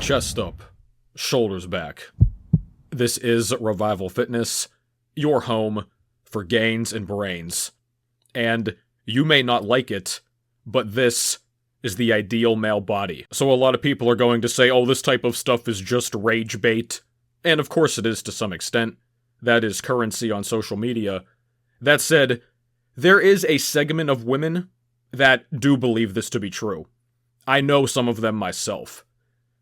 Chest up, shoulders back. This is Revival Fitness, your home for gains and brains. And you may not like it, but this is the ideal male body. So a lot of people are going to say, oh, this type of stuff is just rage bait. And of course it is to some extent. That is currency on social media. That said, there is a segment of women that do believe this to be true. I know some of them myself.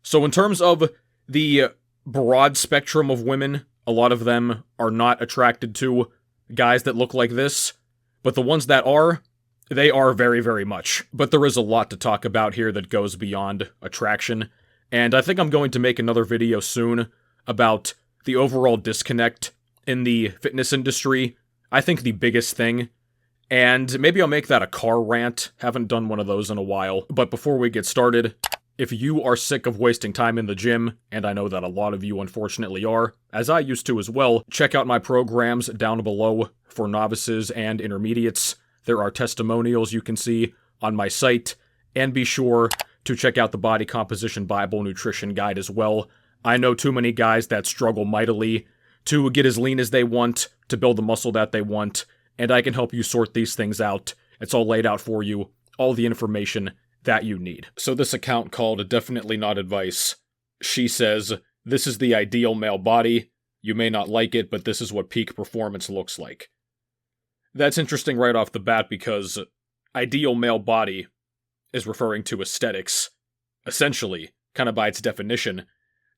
So in terms of the broad spectrum of women, a lot of them are not attracted to guys that look like this. But the ones that are, they are very, very much. But there is a lot to talk about here that goes beyond attraction. And I think I'm going to make another video soon about the overall disconnect in the fitness industry. I think the biggest thing. And maybe I'll make that a car rant. Haven't done one of those in a while. But before we get started, if you are sick of wasting time in the gym, and I know that a lot of you unfortunately are, as I used to as well, check out my programs down below for novices and intermediates. There are testimonials you can see on my site, and be sure to check out the Body Composition Bible Nutrition Guide as well. I know too many guys that struggle mightily to get as lean as they want, to build the muscle that they want, and I can help you sort these things out. It's all laid out for you, all the information that you need. So this account called Definitely Not Advice, she says, this is the ideal male body. You may not like it, but this is what peak performance looks like. That's interesting right off the bat because ideal male body is referring to aesthetics. Essentially, kind of by its definition,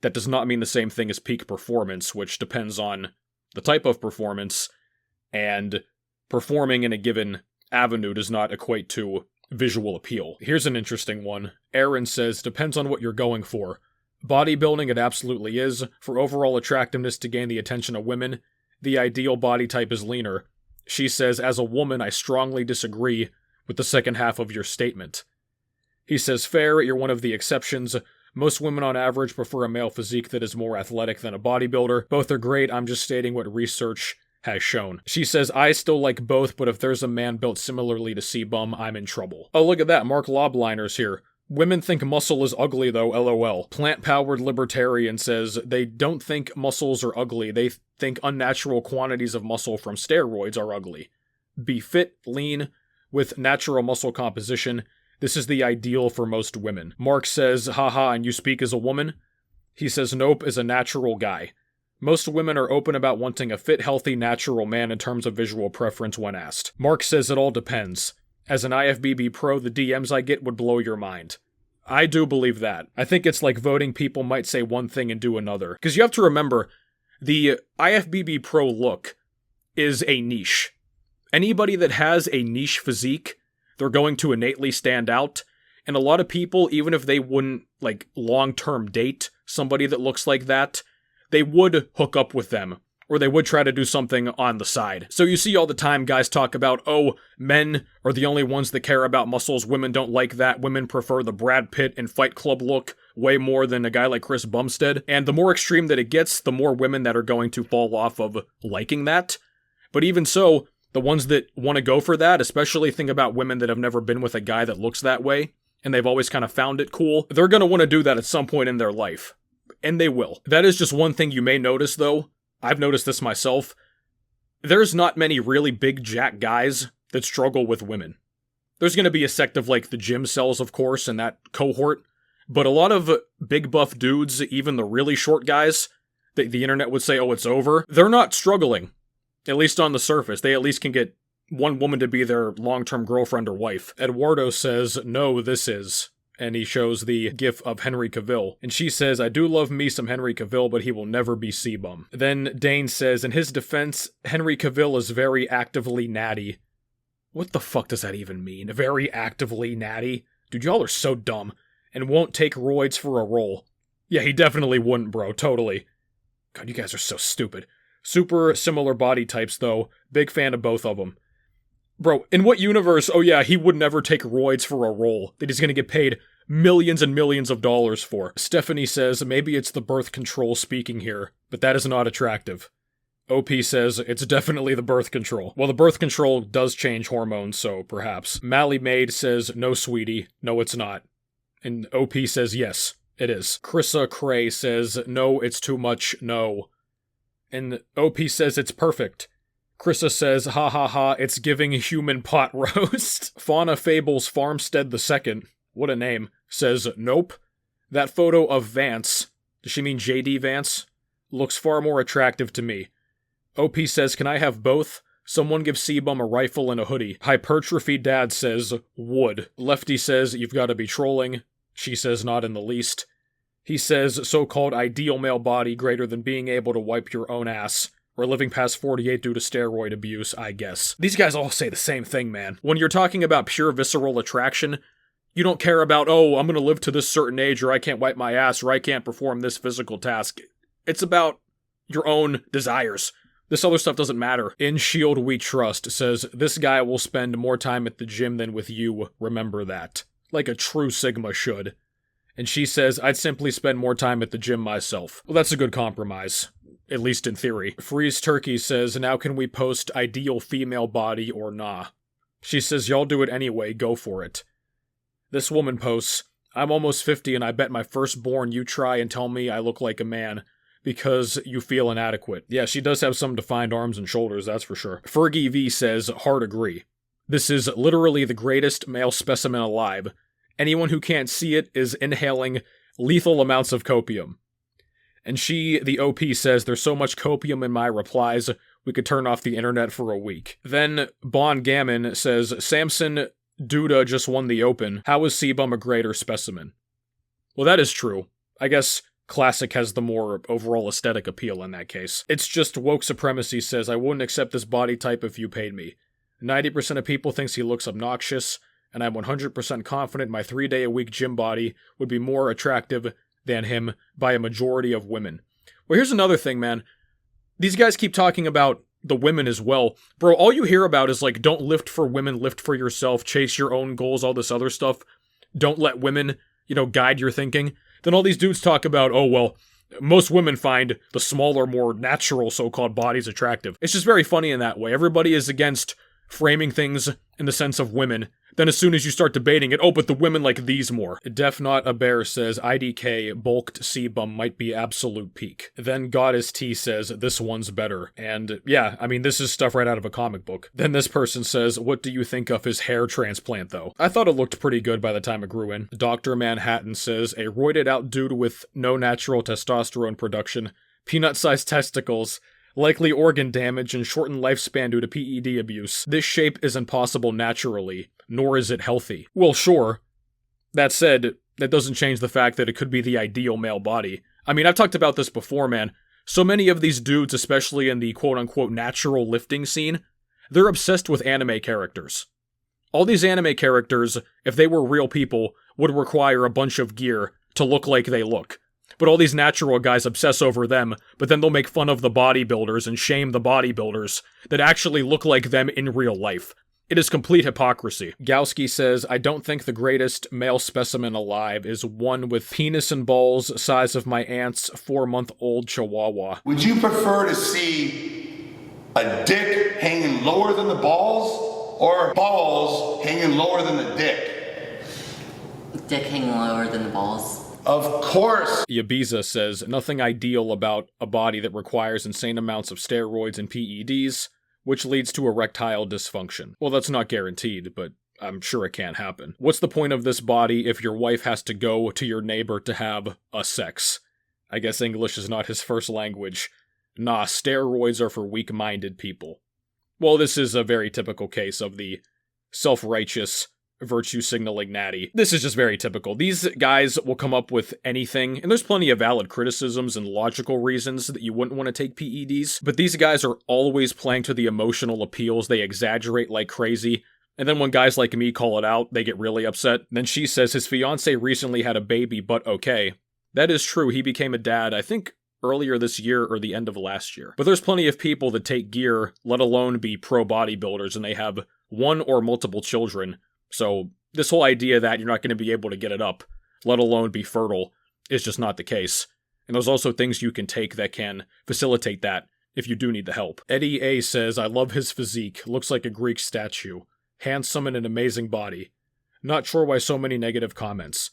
that does not mean the same thing as peak performance, which depends on the type of performance, and performing in a given avenue does not equate to visual appeal. Here's an interesting one. Aaron says, depends on what you're going for. Bodybuilding, it absolutely is. For overall attractiveness to gain the attention of women, the ideal body type is leaner. She says, as a woman, I strongly disagree with the second half of your statement. He says, fair, you're one of the exceptions. Most women on average prefer a male physique that is more athletic than a bodybuilder. Both are great, I'm just stating what research has shown. She says, I still like both, but if there's a man built similarly to C-Bum, I'm in trouble. Oh, look at that, Mark Lobliners here. Women think muscle is ugly though, lol. Plant-powered libertarian says, they don't think muscles are ugly, they think unnatural quantities of muscle from steroids are ugly. Be fit, lean, with natural muscle composition. This is the ideal for most women. Mark says, haha, and you speak as a woman? He says, nope, as a natural guy. Most women are open about wanting a fit, healthy, natural man in terms of visual preference when asked. Mark says it all depends. As an IFBB pro, the DMs I get would blow your mind. I do believe that. I think it's like voting people might say one thing and do another. Because you have to remember, the IFBB pro look is a niche. Anybody that has a niche physique, they're going to innately stand out. And a lot of people, even if they wouldn't, like, long-term date somebody that looks like that, they would hook up with them, or they would try to do something on the side. So you see all the time guys talk about, oh, men are the only ones that care about muscles, women don't like that, women prefer the Brad Pitt and Fight Club look way more than a guy like Chris Bumstead. And the more extreme that it gets, the more women that are going to fall off of liking that. But even so, the ones that want to go for that, especially think about women that have never been with a guy that looks that way, and they've always kind of found it cool, they're going to want to do that at some point in their life. And they will. That is just one thing you may notice, though. I've noticed this myself. There's not many really big jack guys that struggle with women. There's going to be a sect of, like, the gymcels, of course, in that cohort. But a lot of big buff dudes, even the really short guys, the internet would say, oh, it's over. They're not struggling. At least on the surface. They at least can get one woman to be their long-term girlfriend or wife. Eduardo says, no, this is. And he shows the gif of Henry Cavill. And she says, I do love me some Henry Cavill, but he will never be C-Bum. Then Dane says, in his defense, Henry Cavill is very actively natty. What the fuck does that even mean? Very actively natty? Dude, y'all are so dumb. And won't take roids for a role. Yeah, he definitely wouldn't, bro. Totally. God, you guys are so stupid. Super similar body types, though. Big fan of both of them. Bro, in what universe, oh yeah, he would never take roids for a role that he's gonna get paid millions and millions of dollars for. Stephanie says, maybe it's the birth control speaking here, but that is not attractive. OP says, it's definitely the birth control. Well, the birth control does change hormones, so perhaps. Mally Maid says, no, sweetie, no, it's not. And OP says, yes, It is. Chrissa Cray says, no, it's too much, no. And OP says it's perfect. Chrissa says, ha ha ha, it's giving human pot roast. Fauna Fables Farmstead II, what a name, says, nope. That photo of Vance, does she mean JD Vance? Looks far more attractive to me. OP says, can I have both? Someone give C-Bum a rifle and a hoodie. Hypertrophy Dad says, would. Lefty says, you've gotta be trolling. She says, not in the least. He says, so-called ideal male body greater than being able to wipe your own ass. Or living past 48 due to steroid abuse, I guess. These guys all say the same thing, man. When you're talking about pure visceral attraction, you don't care about, oh, I'm gonna live to this certain age, or I can't wipe my ass, or I can't perform this physical task. It's about your own desires. This other stuff doesn't matter. In Shield We Trust says, this guy will spend more time at the gym than with you, remember that. Like a true Sigma should. And she says, I'd simply spend more time at the gym myself. Well, that's a good compromise. At least in theory. Freeze Turkey says, now can we post ideal female body or nah? She says, y'all do it anyway, go for it. This woman posts, I'm almost 50 and I bet my firstborn you try and tell me I look like a man because you feel inadequate. Yeah, she does have some defined arms and shoulders, that's for sure. Fergie V says, hard agree. This is literally the greatest male specimen alive. Anyone who can't see it is inhaling lethal amounts of copium. And she, the OP, says, there's so much copium in my replies, we could turn off the internet for a week. Then Bon Gammon says, Samson Duda just won the Open. How is C-Bum a greater specimen? Well, that is true. I guess Classic has the more overall aesthetic appeal in that case. It's just woke supremacy says, I wouldn't accept this body type if you paid me. 90% of people thinks he looks obnoxious, and I'm 100% confident my 3-day-a-week gym body would be more attractive than him by a majority of women. Well, here's another thing, man. These guys keep talking about the women as well. Bro, all you hear about is like, don't lift for women, lift for yourself, chase your own goals, all this other stuff. Don't let women, guide your thinking. Then all these dudes talk about, oh, well, most women find the smaller, more natural so-called bodies attractive. It's just very funny in that way. Everybody is against framing things in the sense of women. Then as soon as you start debating it, oh, but the women like these more. Def Not a Bear says, IDK, bulked C-Bum might be absolute peak. Then Goddess T says, this one's better. And yeah, I mean, this is stuff right out of a comic book. Then this person says, what do you think of his hair transplant, though? I thought it looked pretty good by the time it grew in. Dr. Manhattan says, a roided out dude with no natural testosterone production, peanut-sized testicles, likely organ damage, and shortened lifespan due to PED abuse. This shape isn't possible naturally, nor is it healthy. Well, sure. That said, that doesn't change the fact that it could be the ideal male body. I mean, I've talked about this before, man. So many of these dudes, especially in the quote-unquote natural lifting scene, they're obsessed with anime characters. All these anime characters, if they were real people, would require a bunch of gear to look like they look. But all these natural guys obsess over them, but then they'll make fun of the bodybuilders and shame the bodybuilders that actually look like them in real life. It is complete hypocrisy. Gowski says, I don't think the greatest male specimen alive is one with penis and balls size of my aunt's 4-month-old chihuahua. Would you prefer to see a dick hanging lower than the balls, or balls hanging lower than the dick? Dick hanging lower than the balls. Of course! Yabiza says, nothing ideal about a body that requires insane amounts of steroids and PEDs, which leads to erectile dysfunction. Well, that's not guaranteed, but I'm sure it can happen. What's the point of this body if your wife has to go to your neighbor to have a sex? I guess English is not his first language. Nah, steroids are for weak-minded people. Well, this is a very typical case of the self-righteous virtue-signaling natty. This is just very typical. These guys will come up with anything, and there's plenty of valid criticisms and logical reasons that you wouldn't want to take PEDs, but these guys are always playing to the emotional appeals. They exaggerate like crazy, and then when guys like me call it out, they get really upset. Then she says his fiancé recently had a baby, but okay. That is true, he became a dad, I think, earlier this year or the end of last year. But there's plenty of people that take gear, let alone be pro bodybuilders, and they have one or multiple children. So this whole idea that you're not going to be able to get it up, let alone be fertile, is just not the case. And there's also things you can take that can facilitate that if you do need the help. Eddie A says, I love his physique, looks like a Greek statue. Handsome and an amazing body. Not sure why so many negative comments.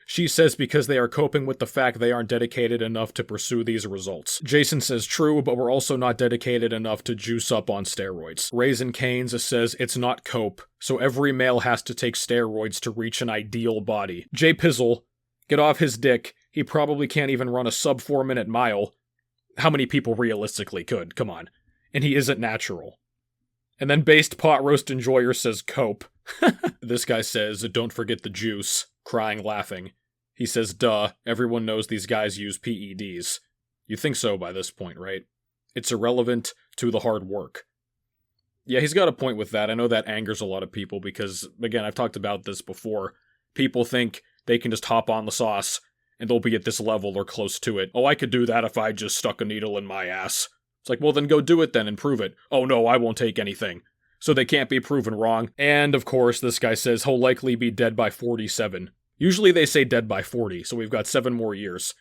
She says because they are coping with the fact they aren't dedicated enough to pursue these results. Jason says true, but we're also not dedicated enough to juice up on steroids. Raisin Canes says it's not cope, so every male has to take steroids to reach an ideal body. Jay Pizzle, get off his dick. He probably can't even run a sub 4-minute mile. How many people realistically could? Come on. And he isn't natural. And then Based Pot Roast Enjoyer says cope. This guy says, don't forget the juice. Crying, laughing. He says, duh, everyone knows these guys use PEDs. You think so by this point, right? It's irrelevant to the hard work. Yeah, he's got a point with that. I know that angers a lot of people because, again, I've talked about this before. People think they can just hop on the sauce and they'll be at this level or close to it. Oh, I could do that if I just stuck a needle in my ass. It's like, well, then go do it then and prove it. Oh no, I won't take anything. So they can't be proven wrong. And, of course, this guy says he'll likely be dead by 47. Usually they say dead by 40, so we've got 7 more years.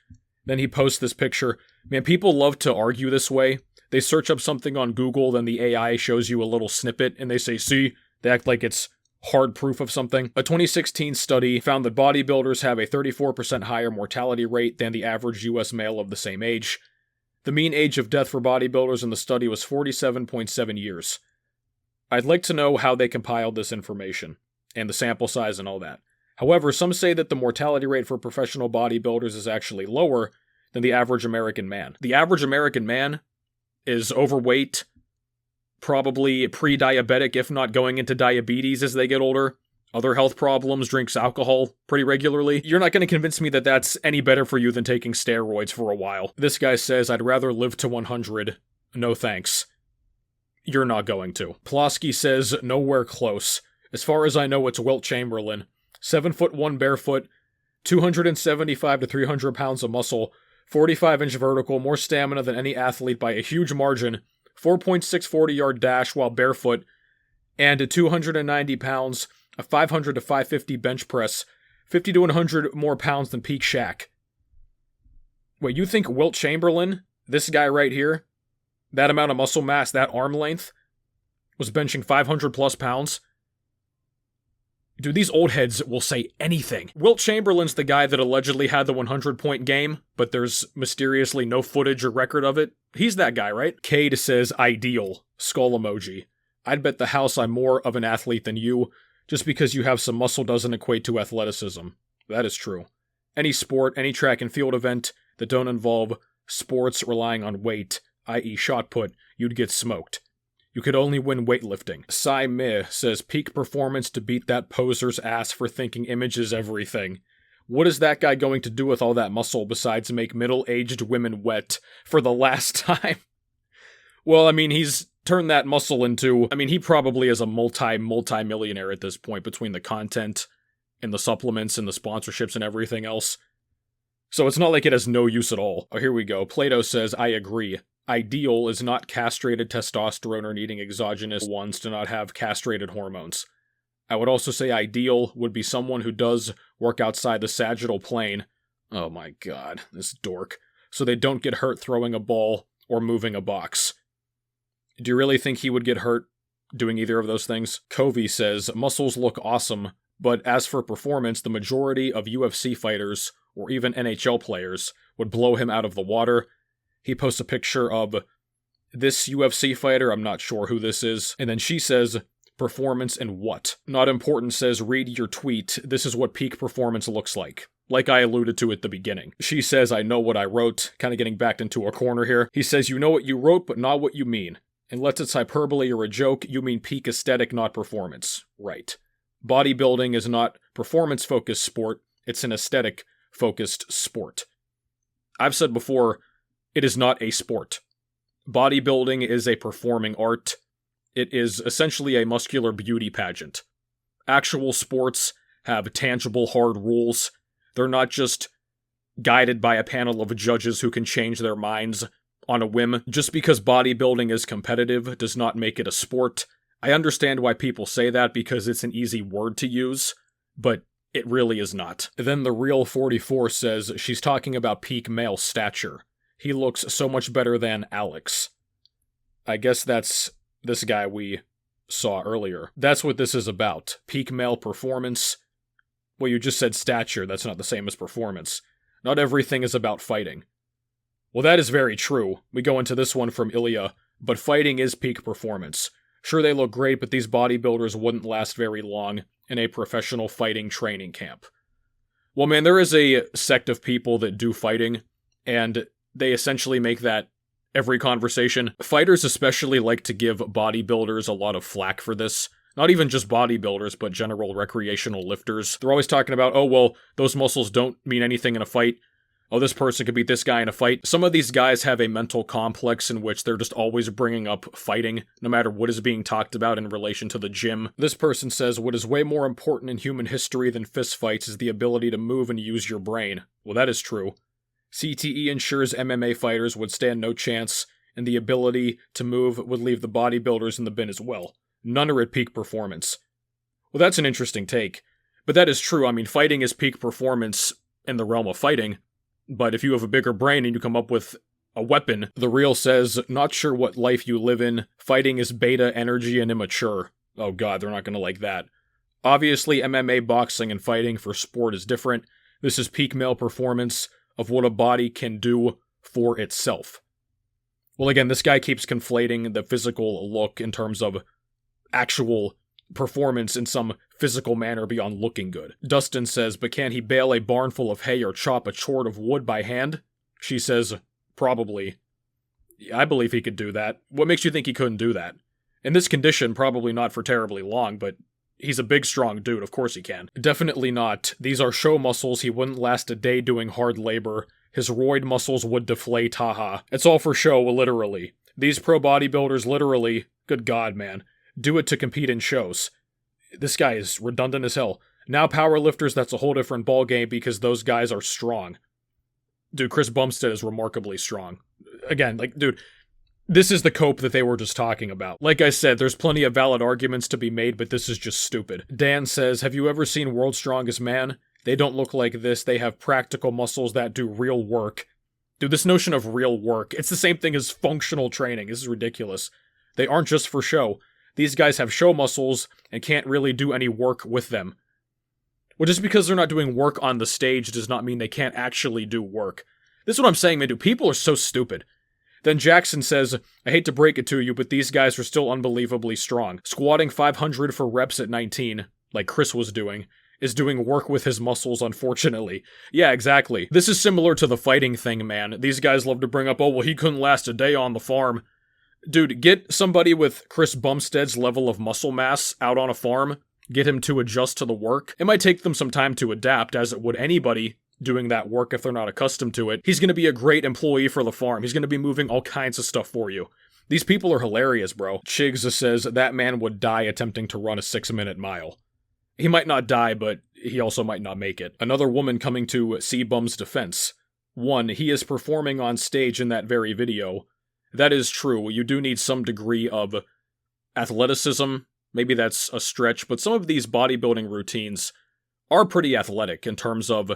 Then he posts this picture. Man, people love to argue this way. They search up something on Google, then the AI shows you a little snippet, and they say, see? They act like it's hard proof of something. A 2016 study found that bodybuilders have a 34% higher mortality rate than the average US male of the same age. The mean age of death for bodybuilders in the study was 47.7 years. I'd like to know how they compiled this information, and the sample size and all that. However, some say that the mortality rate for professional bodybuilders is actually lower than the average American man. The average American man is overweight, probably pre-diabetic, if not going into diabetes as they get older. Other health problems, drinks alcohol pretty regularly. You're not going to convince me that that's any better for you than taking steroids for a while. This guy says, I'd rather live to 100. No thanks. You're not going to. Plosky says, nowhere close. As far as I know, it's Wilt Chamberlain. 7'1" barefoot, 275 to 300 pounds of muscle, 45-inch vertical, more stamina than any athlete by a huge margin, 4.6 40-yard dash while barefoot, and a 290 pounds, a 500 to 550 bench press, 50 to 100 more pounds than Peak Shaq. Wait, you think Wilt Chamberlain, this guy right here, that amount of muscle mass, that arm length, was benching 500 plus pounds? Dude, these old heads will say anything. Wilt Chamberlain's the guy that allegedly had the 100-point game, but there's mysteriously no footage or record of it. He's that guy, right? Cade says, ideal. Skull emoji. I'd bet the house I'm more of an athlete than you. Just because you have some muscle doesn't equate to athleticism. That is true. Any sport, any track and field event that don't involve sports relying on weight, i.e. shot put, you'd get smoked. You could only win weightlifting. Sai Meh says peak performance to beat that poser's ass for thinking image is everything. What is that guy going to do with all that muscle besides make middle-aged women wet for the last time? Well, I mean, he's turned that muscle into... I mean, he probably is a multi-millionaire at this point between the content and the supplements and the sponsorships and everything else. So it's not like it has no use at all. Oh, here we go. Plato says, I agree. Ideal is not castrated testosterone or needing exogenous ones to not have castrated hormones. I would also say ideal would be someone who does work outside the sagittal plane. Oh my god, this dork. So they don't get hurt throwing a ball or moving a box. Do you really think he would get hurt doing either of those things? Covey says, muscles look awesome, but as for performance, the majority of UFC fighters, or even NHL players, would blow him out of the water. He posts a picture of this UFC fighter, I'm not sure who this is, and then she says, performance and what? Not important says, read your tweet, this is what peak performance looks like I alluded to at the beginning. She says, I know what I wrote, kind of getting backed into a corner here. He says, you know what you wrote, but not what you mean. Unless it's hyperbole or a joke, you mean peak aesthetic, not performance. Right. Bodybuilding is not performance-focused sport, it's an aesthetic-focused sport. I've said before, it is not a sport. Bodybuilding is a performing art. It is essentially a muscular beauty pageant. Actual sports have tangible, hard rules. They're not just guided by a panel of judges who can change their minds on a whim. Just because bodybuilding is competitive does not make it a sport. I understand why people say that because it's an easy word to use, but it really is not. Then the real 44 says she's talking about peak male stature. He looks so much better than Alex. I guess that's this guy we saw earlier. That's what this is about. Peak male performance. Well, you just said stature, that's not the same as performance. Not everything is about fighting. Well, that is very true. We go into this one from Ilya, but fighting is peak performance. Sure, they look great, but these bodybuilders wouldn't last very long in a professional fighting training camp. Well, man, there is a sect of people that do fighting, and they essentially make that every conversation. Fighters especially like to give bodybuilders a lot of flack for this. Not even just bodybuilders, but general recreational lifters. They're always talking about, oh, well, those muscles don't mean anything in a fight. Oh, this person could beat this guy in a fight. Some of these guys have a mental complex in which they're just always bringing up fighting, no matter what is being talked about in relation to the gym. This person says, what is way more important in human history than fistfights is the ability to move and use your brain. Well, that is true. CTE ensures MMA fighters would stand no chance, and the ability to move would leave the bodybuilders in the bin as well. None are at peak performance. Well, that's an interesting take. But that is true. I mean, fighting is peak performance in the realm of fighting. But if you have a bigger brain and you come up with a weapon, the reel says, not sure what life you live in. Fighting is beta, energy, and immature. Oh god, they're not gonna like that. Obviously, MMA, boxing, and fighting for sport is different. This is peak male performance of what a body can do for itself. Well, again, this guy keeps conflating the physical look in terms of actual performance in some physical manner beyond looking good. Dustin says, but can he bale a barn full of hay or chop a chort of wood by hand? She says, probably. I believe he could do that. What makes you think he couldn't do that? In this condition, probably not for terribly long, but he's a big, strong dude, of course he can. Definitely not. These are show muscles, he wouldn't last a day doing hard labor. His roid muscles would deflate, haha. It's all for show, literally. These pro bodybuilders literally, good god, man, do it to compete in shows. This guy is redundant as hell. Now powerlifters, that's a whole different ballgame because those guys are strong. Dude, Chris Bumstead is remarkably strong. Again, dude, this is the cope that they were just talking about. Like I said, there's plenty of valid arguments to be made, but this is just stupid. Dan says, have you ever seen World's Strongest Man? They don't look like this. They have practical muscles that do real work. Dude, this notion of real work, it's the same thing as functional training. This is ridiculous. They aren't just for show. These guys have show muscles and can't really do any work with them. Well, just because they're not doing work on the stage does not mean they can't actually do work. This is what I'm saying, man, dude. People are so stupid. Then Jackson says, I hate to break it to you, but these guys are still unbelievably strong. Squatting 500 for reps at 19, like Chris was doing, is doing work with his muscles, unfortunately. Yeah, exactly. This is similar to the fighting thing, man. These guys love to bring up, oh, well, he couldn't last a day on the farm. Dude, get somebody with Chris Bumstead's level of muscle mass out on a farm, get him to adjust to the work. It might take them some time to adapt, as it would anybody doing that work if they're not accustomed to it. He's going to be a great employee for the farm. He's going to be moving all kinds of stuff for you. These people are hilarious, bro. Chigs says that man would die attempting to run a 6-minute mile. He might not die, but he also might not make it. Another woman coming to C-Bum's defense. 1, he is performing on stage in that very video. That is true. You do need some degree of athleticism. Maybe that's a stretch, but some of these bodybuilding routines are pretty athletic in terms of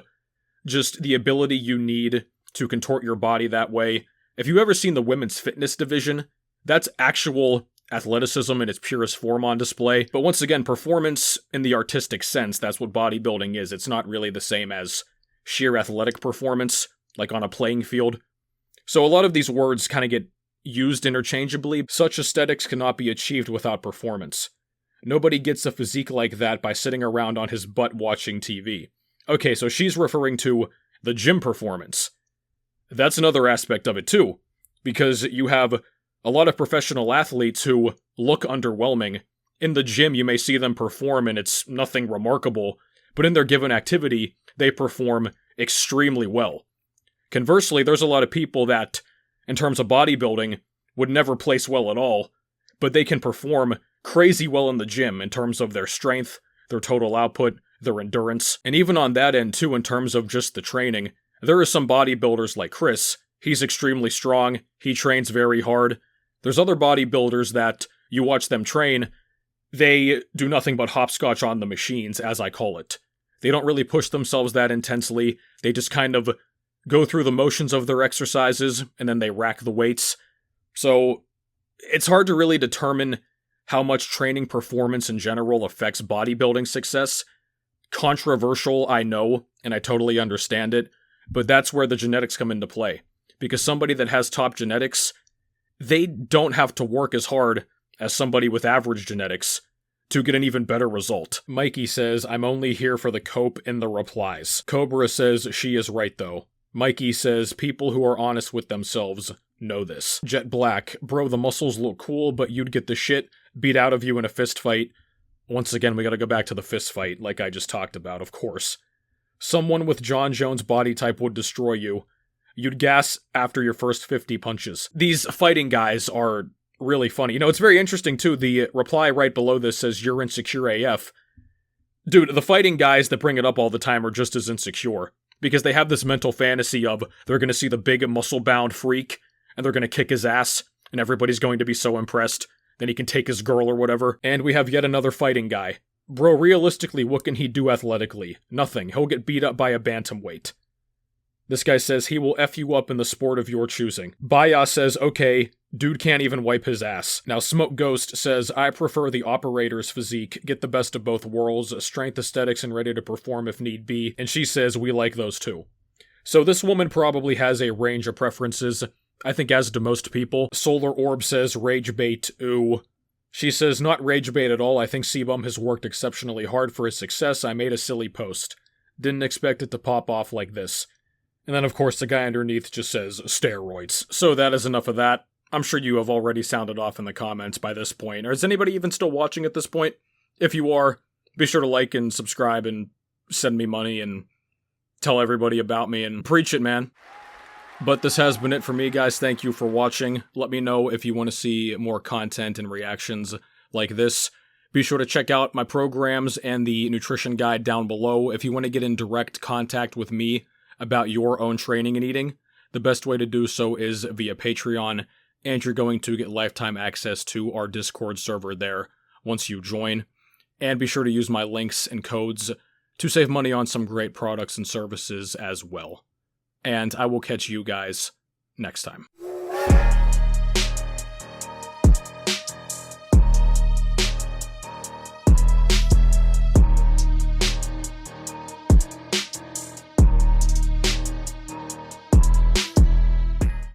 just the ability you need to contort your body that way. If you've ever seen the women's fitness division, that's actual athleticism in its purest form on display. But once again, performance in the artistic sense, that's what bodybuilding is. It's not really the same as sheer athletic performance, like on a playing field. So a lot of these words kind of get used interchangeably. Such aesthetics cannot be achieved without performance. Nobody gets a physique like that by sitting around on his butt watching TV. Okay, so she's referring to the gym performance. That's another aspect of it too, because you have a lot of professional athletes who look underwhelming. In the gym, you may see them perform and it's nothing remarkable, but in their given activity, they perform extremely well. Conversely, there's a lot of people that, in terms of bodybuilding, would never place well at all, but they can perform crazy well in the gym in terms of their strength, their total output, their endurance, and even on that end too in terms of just the training. There are some bodybuilders like Chris. He's extremely strong, he trains very hard. There's other bodybuilders that you watch them train, they do nothing but hopscotch on the machines, as I call it. They don't really push themselves that intensely, they just kind of go through the motions of their exercises, and then they rack the weights. So, it's hard to really determine how much training performance in general affects bodybuilding success. controversial, I know, and I totally understand it, but that's where the genetics come into play. Because somebody that has top genetics, they don't have to work as hard as somebody with average genetics to get an even better result. Mikey says, I'm only here for the cope in the replies. Cobra says, she is right though. Mikey says, people who are honest with themselves know this. Jet Black, bro, the muscles look cool, but you'd get the shit beat out of you in a fist fight. Once again, we gotta go back to the fist fight, like I just talked about, of course. Someone with John Jones' body type would destroy you. You'd gas after your first 50 punches. These fighting guys are really funny. You know, it's very interesting, too. The reply right below this says, you're insecure AF. Dude, the fighting guys that bring it up all the time are just as insecure. Because they have this mental fantasy of they're gonna see the big muscle-bound freak, and they're gonna kick his ass, and everybody's going to be so impressed. Then he can take his girl or whatever. And we have yet another fighting guy. Bro, realistically, what can he do athletically? Nothing. He'll get beat up by a bantamweight. This guy says he will F you up in the sport of your choosing. Baya says, okay, dude can't even wipe his ass. Now, Smoke Ghost says, I prefer the operator's physique, get the best of both worlds, strength aesthetics and ready to perform if need be. And she says, we like those too. So this woman probably has a range of preferences, I think as do most people. Solar Orb says, rage bait, ooh. She says, not rage bait at all, I think Sebum has worked exceptionally hard for his success, I made a silly post. Didn't expect it to pop off like this. And then of course the guy underneath just says, steroids. So that is enough of that. I'm sure you have already sounded off in the comments by this point. Or is anybody even still watching at this point? If you are, be sure to like and subscribe and send me money and tell everybody about me and preach it, man. But this has been it for me, guys. Thank you for watching. Let me know if you want to see more content and reactions like this. Be sure to check out my programs and the nutrition guide down below. If you want to get in direct contact with me about your own training and eating, the best way to do so is via Patreon, and you're going to get lifetime access to our Discord server there once you join. And be sure to use my links and codes to save money on some great products and services as well. And I will catch you guys next time.